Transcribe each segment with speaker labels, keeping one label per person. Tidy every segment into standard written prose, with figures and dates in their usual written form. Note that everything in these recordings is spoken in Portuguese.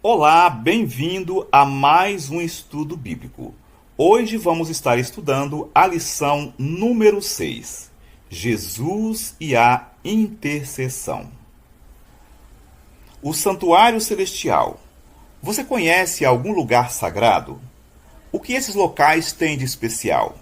Speaker 1: Olá, bem-vindo a mais um estudo bíblico. Hoje vamos estar estudando a lição número 6, Jesus e a intercessão. O santuário celestial. Você conhece algum lugar sagrado? O que esses locais têm de especial?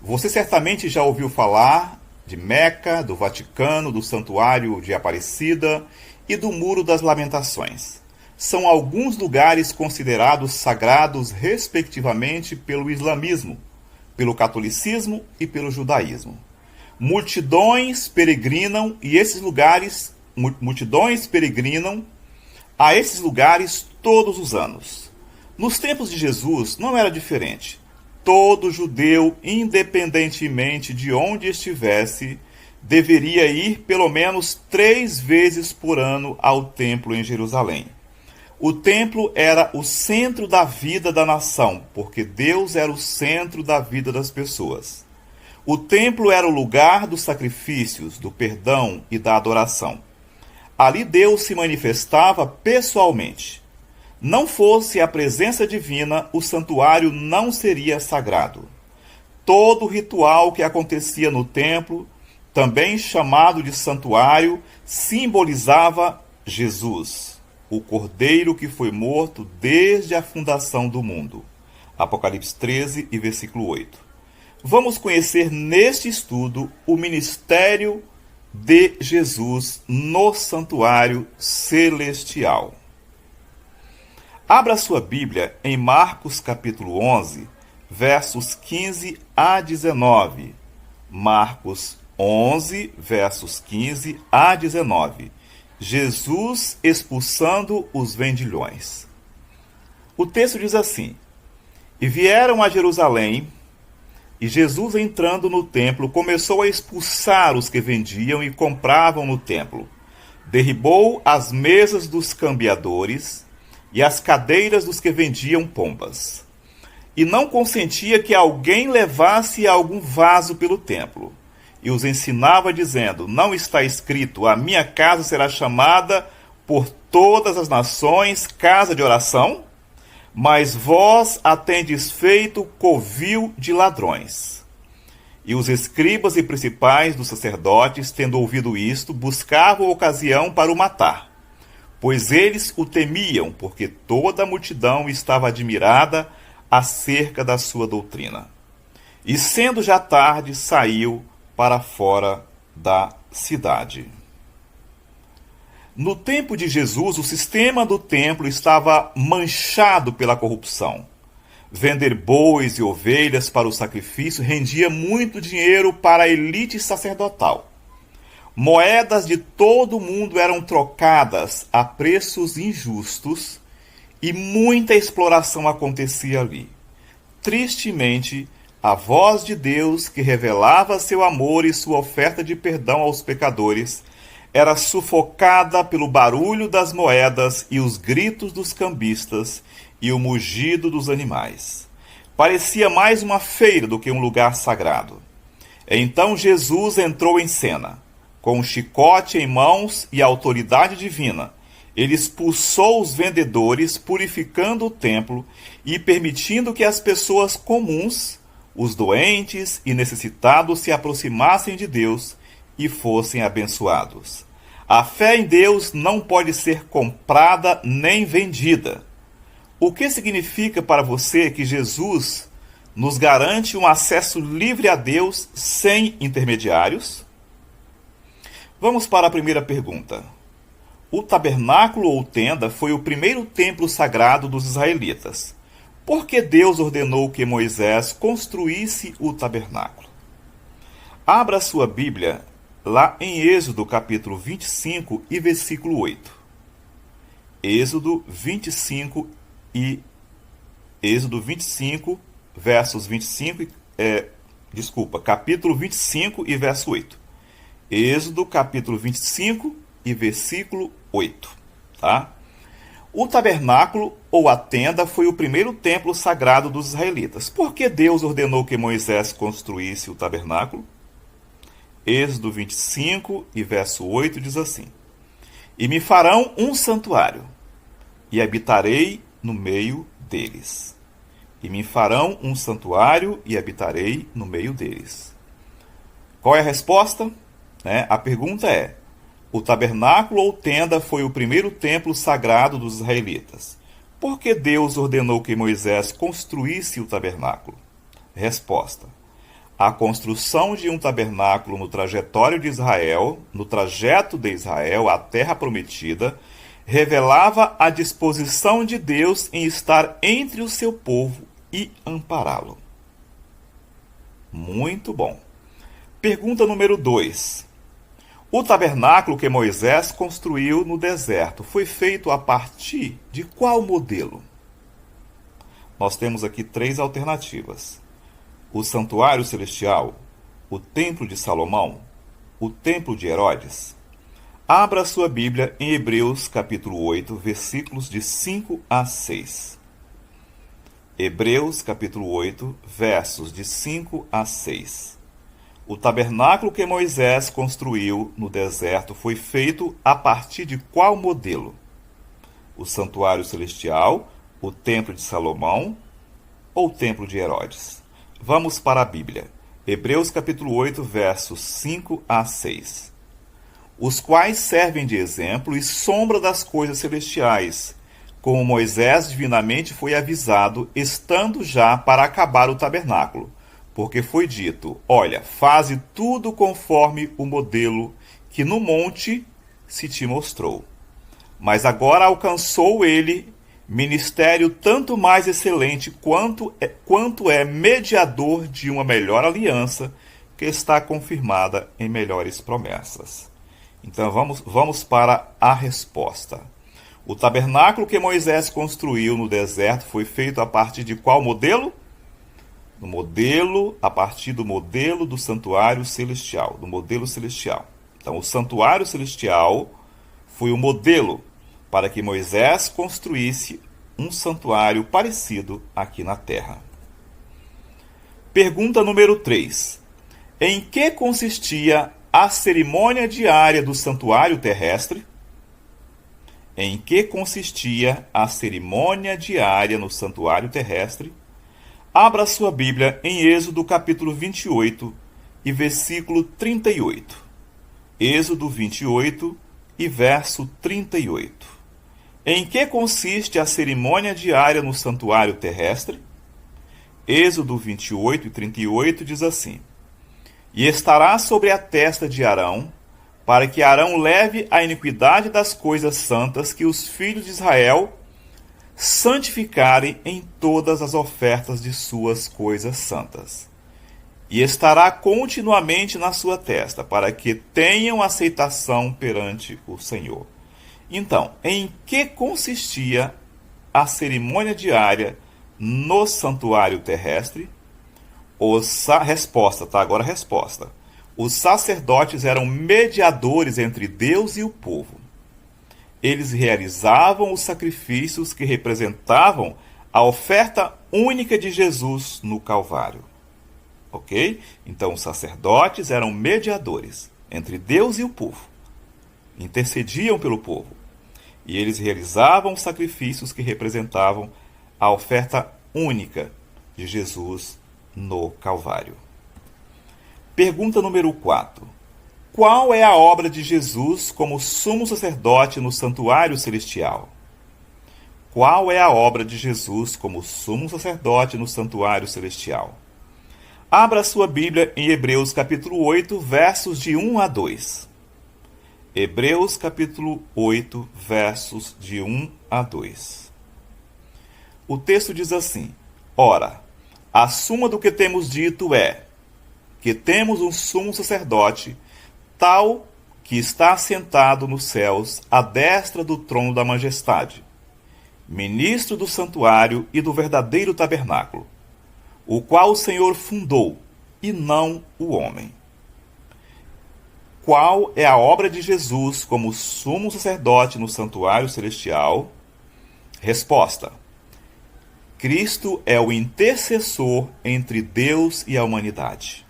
Speaker 1: Você certamente já ouviu falar de Meca, do Vaticano, do Santuário de Aparecida e do Muro das Lamentações. São alguns lugares considerados sagrados respectivamente pelo islamismo, pelo catolicismo e pelo judaísmo. Multidões peregrinam a esses lugares todos os anos. Nos tempos de Jesus não era diferente. Todo judeu, independentemente de onde estivesse, deveria ir pelo menos 3 vezes por ano ao templo em Jerusalém. O templo era o centro da vida da nação, porque Deus era o centro da vida das pessoas. O templo era o lugar dos sacrifícios, do perdão e da adoração. Ali Deus se manifestava pessoalmente. Não fosse a presença divina, o santuário não seria sagrado. Todo ritual que acontecia no templo, também chamado de santuário, simbolizava Jesus, o Cordeiro que foi morto desde a fundação do mundo. Apocalipse 13 e versículo 8. Vamos conhecer neste estudo o ministério de Jesus no santuário celestial. Abra sua Bíblia em Marcos capítulo 11, versos 15 a 19. Marcos 11, versos 15 a 19. Jesus expulsando os vendilhões. O texto diz assim: E vieram a Jerusalém, e Jesus, entrando no templo, começou a expulsar os que vendiam e compravam no templo. Derribou as mesas dos cambiadores e as cadeiras dos que vendiam pombas. E não consentia que alguém levasse algum vaso pelo templo. E os ensinava dizendo: Não está escrito, a minha casa será chamada por todas as nações casa de oração? Mas vós a tendes feito covil de ladrões. E os escribas e principais dos sacerdotes, tendo ouvido isto, buscavam ocasião para o matar. Pois eles o temiam, porque toda a multidão estava admirada acerca da sua doutrina. E sendo já tarde, saiu para fora da cidade. No tempo de Jesus, o sistema do templo estava manchado pela corrupção. Vender bois e ovelhas para o sacrifício rendia muito dinheiro para a elite sacerdotal. Moedas de todo o mundo eram trocadas a preços injustos e muita exploração acontecia ali. Tristemente, a voz de Deus, que revelava seu amor e sua oferta de perdão aos pecadores, era sufocada pelo barulho das moedas e os gritos dos cambistas e o mugido dos animais. Parecia mais uma feira do que um lugar sagrado. Então Jesus entrou em cena. Com um chicote em mãos e a autoridade divina, ele expulsou os vendedores, purificando o templo e permitindo que as pessoas comuns, os doentes e necessitados, se aproximassem de Deus e fossem abençoados. A fé em Deus não pode ser comprada nem vendida. O que significa para você que Jesus nos garante um acesso livre a Deus sem intermediários? Vamos para a primeira pergunta. O tabernáculo ou tenda foi o primeiro templo sagrado dos israelitas. Por que Deus ordenou que Moisés construísse o tabernáculo? Abra sua Bíblia lá em Êxodo capítulo 25 e versículo 8. Êxodo 25, versos 25, capítulo 25 e verso 8. Êxodo capítulo 25 e versículo 8. Tá? O tabernáculo ou a tenda foi o primeiro templo sagrado dos israelitas. Por que Deus ordenou que Moisés construísse o tabernáculo? Êxodo 25 e verso 8 diz assim: E me farão um santuário. e habitarei no meio deles. E me farão um santuário e habitarei no meio deles. Qual é a resposta? A pergunta é: o tabernáculo ou tenda foi o primeiro templo sagrado dos israelitas. Por que Deus ordenou que Moisés construísse o tabernáculo? Resposta: a construção de um tabernáculo no trajeto de Israel à terra prometida, revelava a disposição de Deus em estar entre o seu povo e ampará-lo. Muito bom. Pergunta número 2. O tabernáculo que Moisés construiu no deserto foi feito a partir de qual modelo? Nós temos aqui 3 alternativas: o santuário celestial, o templo de Salomão, o templo de Herodes. Abra sua Bíblia em Hebreus capítulo 8, versículos de 5 a 6. Hebreus capítulo 8, versos de 5 a 6. O tabernáculo que Moisés construiu no deserto foi feito a partir de qual modelo? O santuário celestial, o templo de Salomão ou o templo de Herodes? Vamos para a Bíblia. Hebreus capítulo 8, versos 5 a 6. Os quais servem de exemplo e sombra das coisas celestiais, como Moisés divinamente foi avisado, estando já para acabar o tabernáculo. Porque foi dito: olha, faze tudo conforme o modelo que no monte se te mostrou. Mas agora alcançou ele ministério tanto mais excelente quanto é mediador de uma melhor aliança, que está confirmada em melhores promessas. Então vamos para a resposta. O tabernáculo que Moisés construiu no deserto foi feito a partir de qual modelo? A partir do modelo do santuário celestial, do modelo celestial. Então, o santuário celestial foi o modelo para que Moisés construísse um santuário parecido aqui na terra. Pergunta número 3. Em que consistia a cerimônia diária do santuário terrestre? Em que consistia a cerimônia diária no santuário terrestre? Abra sua Bíblia em Êxodo capítulo 28 e versículo 38. Êxodo 28 e verso 38. Em que consiste a cerimônia diária no santuário terrestre? Êxodo 28 e 38 diz assim: e estará sobre a testa de Arão, para que Arão leve a iniquidade das coisas santas que os filhos de Israel santificarem em todas as ofertas de suas coisas santas. E estará continuamente na sua testa, para que tenham aceitação perante o Senhor. Então, em que consistia a cerimônia diária no santuário terrestre? Resposta, tá? Agora a resposta. Os sacerdotes eram mediadores entre Deus e o povo. Eles realizavam os sacrifícios que representavam a oferta única de Jesus no Calvário. Ok? Então, os sacerdotes eram mediadores entre Deus e o povo. Intercediam pelo povo. E eles realizavam os sacrifícios que representavam a oferta única de Jesus no Calvário. Pergunta número 4. Qual é a obra de Jesus como sumo sacerdote no santuário celestial? Qual é a obra de Jesus como sumo sacerdote no santuário celestial? Abra sua Bíblia em Hebreus capítulo 8, versos de 1 a 2. Hebreus capítulo 8, versos de 1 a 2. O texto diz assim: ora, a suma do que temos dito é que temos um sumo sacerdote, tal que está assentado nos céus, à destra do trono da majestade, ministro do santuário e do verdadeiro tabernáculo, o qual o Senhor fundou, e não o homem. Qual é a obra de Jesus como sumo sacerdote no santuário celestial? Resposta: Cristo é o intercessor entre Deus e a humanidade.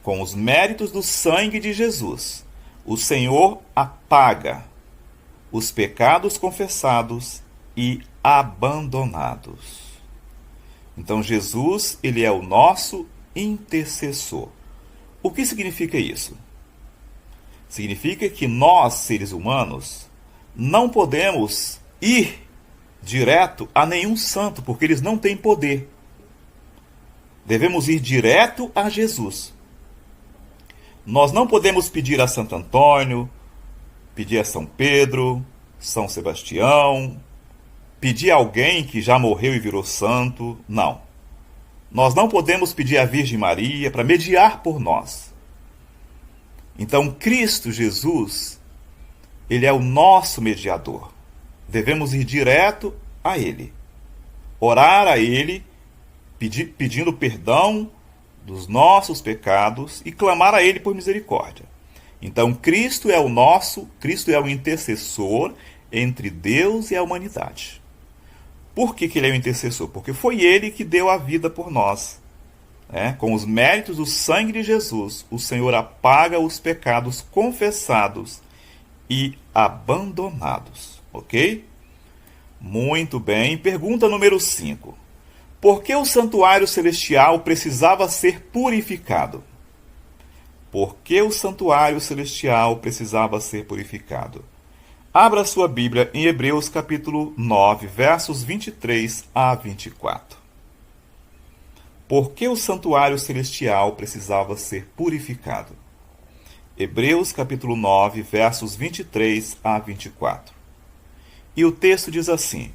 Speaker 1: Com os méritos do sangue de Jesus, o Senhor apaga os pecados confessados e abandonados. Então Jesus, ele é o nosso intercessor. O que significa isso? Significa que nós, seres humanos, não podemos ir direto a nenhum santo, porque eles não têm poder. Devemos ir direto a Jesus. Nós não podemos pedir a Santo Antônio, pedir a São Pedro, São Sebastião, pedir a alguém que já morreu e virou santo. Não. Nós não podemos pedir à Virgem Maria para mediar por nós. Então, Cristo Jesus, ele é o nosso mediador. Devemos ir direto a ele. Orar a ele, pedindo perdão dos nossos pecados e clamar a ele por misericórdia. Então, Cristo é o intercessor entre Deus e a humanidade. Por que ele é o intercessor? Porque foi ele que deu a vida por nós. Com os méritos do sangue de Jesus, o Senhor apaga os pecados confessados e abandonados. Ok? Muito bem. Pergunta número 5. Por que o santuário celestial precisava ser purificado? Por que o santuário celestial precisava ser purificado? Abra sua Bíblia em Hebreus capítulo 9, versos 23 a 24. Por que o santuário celestial precisava ser purificado? Hebreus capítulo 9, versos 23 a 24. E o texto diz assim: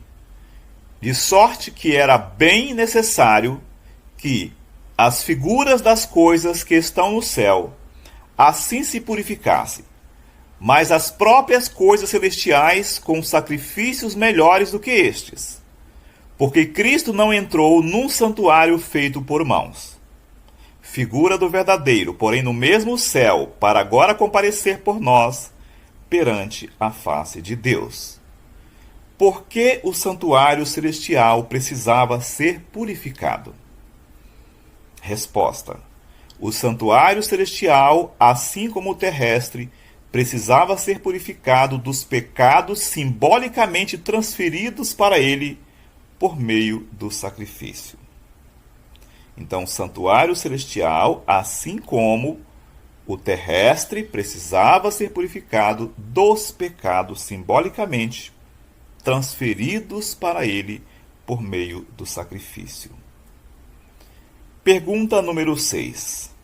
Speaker 1: de sorte que era bem necessário que as figuras das coisas que estão no céu assim se purificassem, mas as próprias coisas celestiais com sacrifícios melhores do que estes. Porque Cristo não entrou num santuário feito por mãos, figura do verdadeiro, porém no mesmo céu, para agora comparecer por nós perante a face de Deus. Por que o santuário celestial precisava ser purificado? Resposta: o santuário celestial, assim como o terrestre, precisava ser purificado dos pecados simbolicamente transferidos para ele por meio do sacrifício. Então, o santuário celestial, assim como o terrestre, precisava ser purificado dos pecados simbolicamente transferidos para ele por meio do sacrifício. Pergunta número 6.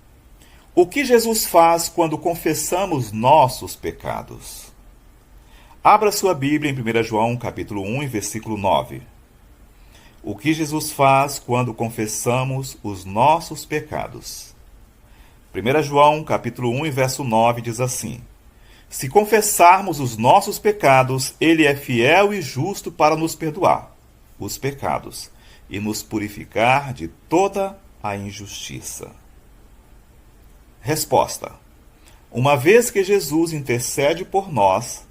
Speaker 1: O que Jesus faz quando confessamos nossos pecados? Abra sua Bíblia em 1 João capítulo 1, versículo 9. O que Jesus faz quando confessamos os nossos pecados? 1 João capítulo 1, verso 9 diz assim: se confessarmos os nossos pecados, ele é fiel e justo para nos perdoar os pecados e nos purificar de toda a injustiça. Resposta: uma vez que Jesus intercede por nós,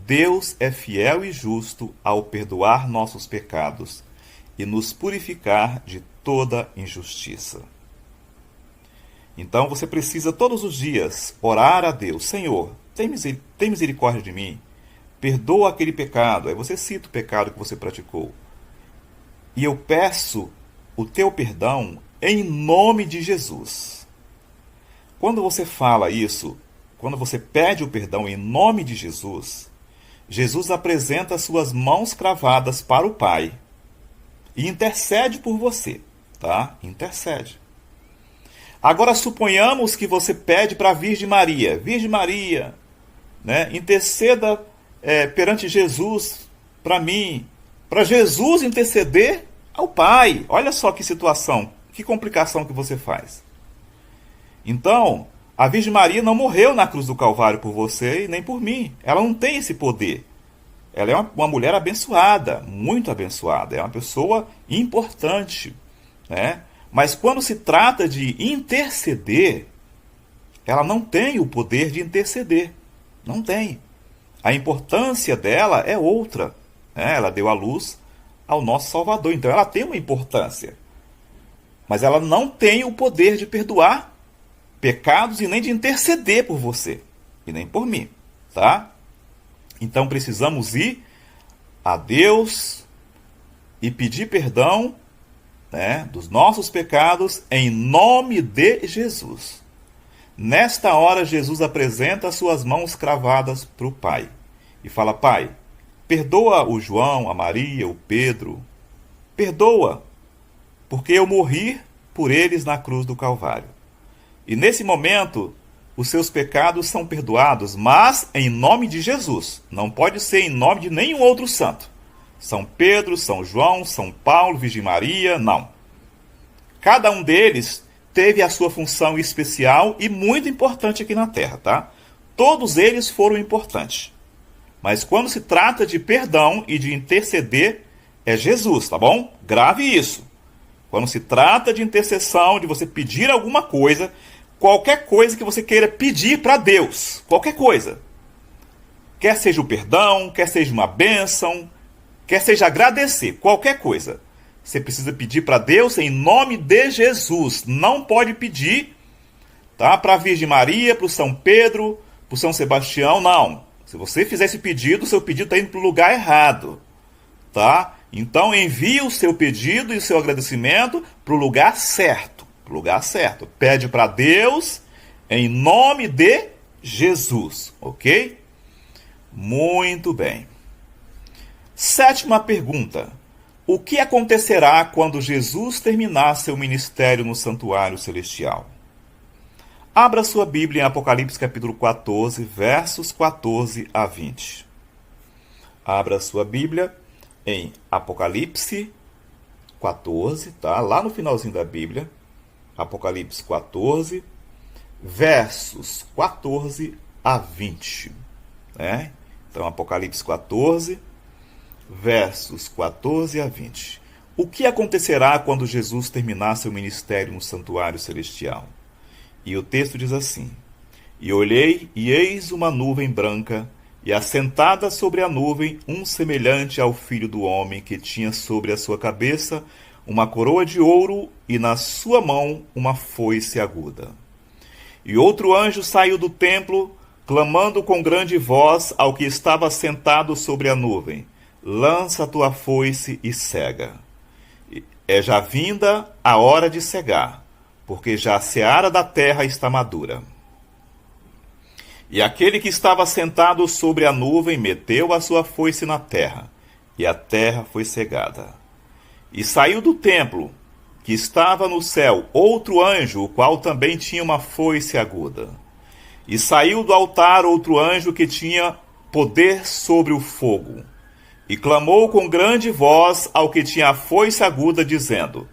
Speaker 1: Deus é fiel e justo ao perdoar nossos pecados e nos purificar de toda injustiça. Então você precisa todos os dias orar a Deus: Senhor, tem misericórdia de mim, perdoa aquele pecado. Aí você cita o pecado que você praticou. E eu peço o teu perdão em nome de Jesus. Quando você fala isso, quando você pede o perdão em nome de Jesus, Jesus apresenta suas mãos cravadas para o Pai e intercede por você, tá? Intercede. Agora suponhamos que você pede para a Virgem Maria: Virgem Maria, interceda perante Jesus para mim, para Jesus interceder ao Pai. Olha só que situação, que complicação que você faz. Então, a Virgem Maria não morreu na cruz do Calvário por você e nem por mim. Ela não tem esse poder. Ela é uma mulher abençoada, muito abençoada. É uma pessoa importante, Mas quando se trata de interceder, ela não tem o poder de interceder. Não tem. A importância dela é outra. Ela deu à luz ao nosso Salvador. Então ela tem uma importância. Mas ela não tem o poder de perdoar pecados e nem de interceder por você. E nem por mim. Tá? Então precisamos ir a Deus e pedir perdão, né, dos nossos pecados em nome de Jesus. Nesta hora, Jesus apresenta as suas mãos cravadas para o Pai e fala: Pai, perdoa o João, a Maria, o Pedro, perdoa, porque eu morri por eles na cruz do Calvário. E nesse momento, os seus pecados são perdoados, mas em nome de Jesus. Não pode ser em nome de nenhum outro santo. São Pedro, São João, São Paulo, Virgem Maria, não. Cada um deles teve a sua função especial e muito importante aqui na Terra, tá? Todos eles foram importantes. Mas quando se trata de perdão e de interceder, é Jesus, tá bom? Grave isso. Quando se trata de intercessão, de você pedir alguma coisa, qualquer coisa que você queira pedir para Deus, qualquer coisa. Quer seja o perdão, quer seja uma bênção, quer seja agradecer, qualquer coisa. Você precisa pedir para Deus em nome de Jesus. Não pode pedir, tá, para a Virgem Maria, para o São Pedro, para o São Sebastião, não. Se você fizer esse pedido, o seu pedido está indo para o lugar errado, tá? Então envie o seu pedido e o seu agradecimento para o lugar certo. Pro lugar certo. Pede para Deus em nome de Jesus, ok? Muito bem. Sétima pergunta. O que acontecerá quando Jesus terminar seu ministério no santuário celestial? Abra sua Bíblia em Apocalipse capítulo 14, versos 14 a 20. Abra sua Bíblia em Apocalipse 14, tá? Lá no finalzinho da Bíblia. Apocalipse 14, versos 14 a 20. Né? Então, Apocalipse 14, versos 14 a 20. O que acontecerá quando Jesus terminar seu ministério no santuário celestial? E o texto diz assim: E olhei, e eis uma nuvem branca, e assentada sobre a nuvem, um semelhante ao Filho do Homem, que tinha sobre a sua cabeça uma coroa de ouro, e na sua mão uma foice aguda. E outro anjo saiu do templo, clamando com grande voz ao que estava sentado sobre a nuvem: Lança a tua foice e cega. É já vinda a hora de cegar, porque já a seara da terra está madura. E aquele que estava sentado sobre a nuvem meteu a sua foice na terra, e a terra foi cegada. E saiu do templo, que estava no céu, outro anjo, o qual também tinha uma foice aguda. E saiu do altar outro anjo que tinha poder sobre o fogo. E clamou com grande voz ao que tinha a foice aguda, dizendo: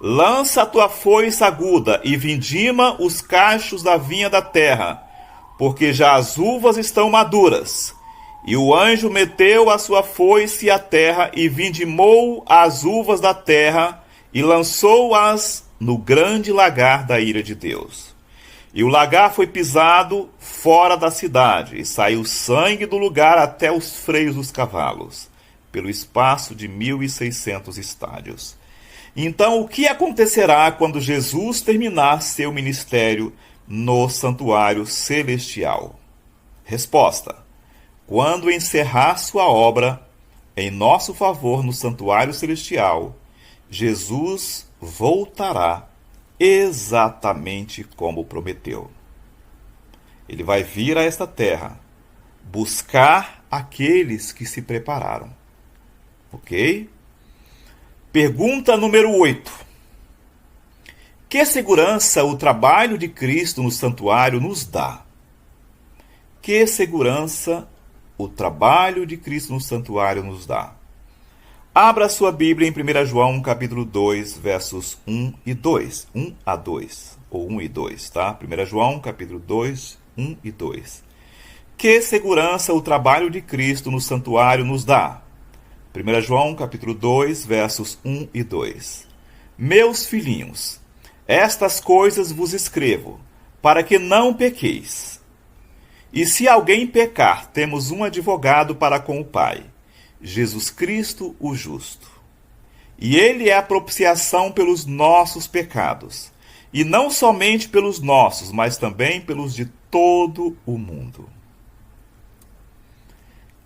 Speaker 1: Lança a tua foice aguda e vindima os cachos da vinha da terra, porque já as uvas estão maduras. E o anjo meteu a sua foice à terra e vindimou as uvas da terra e lançou-as no grande lagar da ira de Deus. E o lagar foi pisado fora da cidade, e saiu sangue do lugar até os freios dos cavalos, pelo espaço de 1.600 estádios. Então, o que acontecerá quando Jesus terminar seu ministério no santuário celestial? Resposta: quando encerrar sua obra em nosso favor no santuário celestial, Jesus voltará exatamente como prometeu. Ele vai vir a esta terra buscar aqueles que se prepararam. Ok? Pergunta número 8. Que segurança o trabalho de Cristo no santuário nos dá? Que segurança o trabalho de Cristo no santuário nos dá? Abra sua Bíblia em 1 João, capítulo 2, versos 1 e 2. 1 a 2, ou 1 e 2, tá? 1 João, capítulo 2, 1 e 2. Que segurança o trabalho de Cristo no santuário nos dá? 1 João, capítulo 2, versos 1 e 2. Meus filhinhos, estas coisas vos escrevo, para que não pequeis. E se alguém pecar, temos um advogado para com o Pai, Jesus Cristo o justo. E ele é a propiciação pelos nossos pecados, e não somente pelos nossos, mas também pelos de todo o mundo.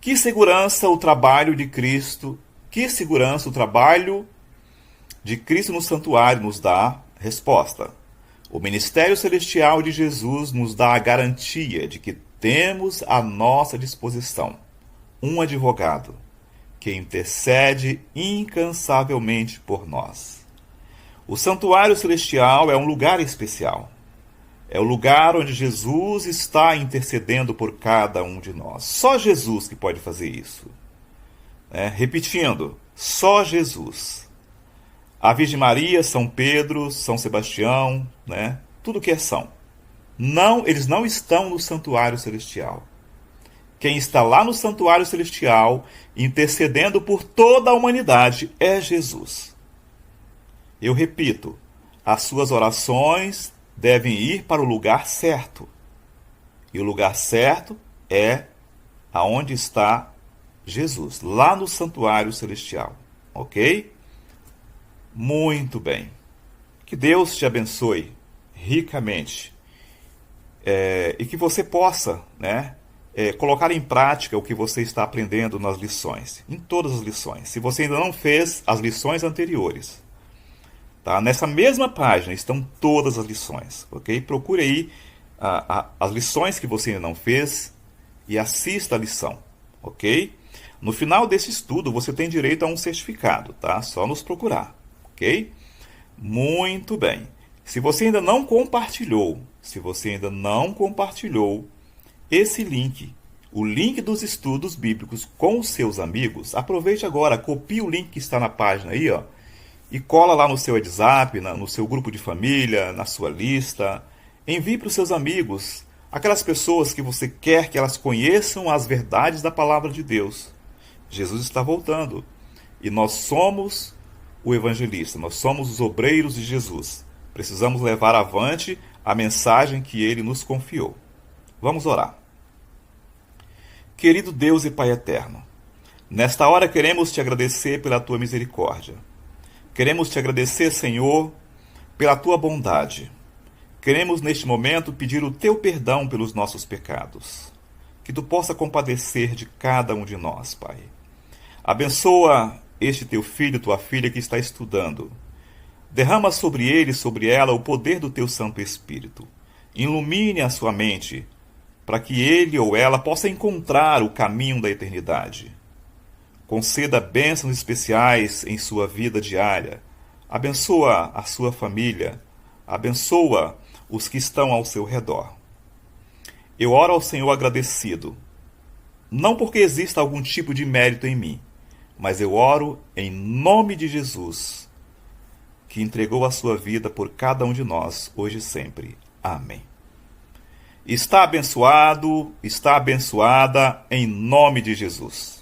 Speaker 1: Que segurança o trabalho de Cristo Que segurança o trabalho de Cristo no santuário nos dá? Resposta: o ministério celestial de Jesus nos dá a garantia de que temos à nossa disposição um advogado que intercede incansavelmente por nós. O santuário celestial é um lugar especial. É o lugar onde Jesus está intercedendo por cada um de nós. Só Jesus que pode fazer isso. Repetindo, só Jesus. A Virgem Maria, São Pedro, São Sebastião, tudo que é São. Não, eles não estão no santuário celestial. Quem está lá no santuário celestial, intercedendo por toda a humanidade, é Jesus. Eu repito, as suas orações devem ir para o lugar certo. E o lugar certo é aonde está Jesus, lá no santuário celestial. Ok? Muito bem. Que Deus te abençoe ricamente. E que você possa, colocar em prática o que você está aprendendo nas lições, em todas as lições. Se você ainda não fez as lições anteriores, tá? Nessa mesma página estão todas as lições, ok? Procure aí as lições que você ainda não fez e assista a lição, ok? No final desse estudo você tem direito a um certificado, tá? Só nos procurar, ok? Muito bem. Se você ainda não compartilhou esse link, o link dos estudos bíblicos com os seus amigos, aproveite agora, copie o link que está na página aí, ó, e cola lá no seu WhatsApp, no seu grupo de família, na sua lista. Envie para os seus amigos, aquelas pessoas que você quer que elas conheçam as verdades da palavra de Deus. Jesus está voltando e nós somos o evangelista, nós somos os obreiros de Jesus. Precisamos levar avante a mensagem que ele nos confiou. Vamos orar. Querido Deus e Pai eterno, nesta hora queremos te agradecer pela tua misericórdia. Queremos te agradecer, Senhor, pela tua bondade. Queremos neste momento pedir o teu perdão pelos nossos pecados. Que tu possa compadecer de cada um de nós, Pai. Abençoa este teu filho, tua filha que está estudando. Derrama sobre ele, sobre ela, o poder do teu Santo Espírito. Ilumine a sua mente, para que ele ou ela possa encontrar o caminho da eternidade. Conceda bênçãos especiais em sua vida diária. Abençoa a sua família. Abençoa os que estão ao seu redor. Eu oro ao Senhor agradecido, não porque exista algum tipo de mérito em mim, mas eu oro em nome de Jesus, que entregou a sua vida por cada um de nós, hoje e sempre. Amém. Está abençoado, está abençoada em nome de Jesus.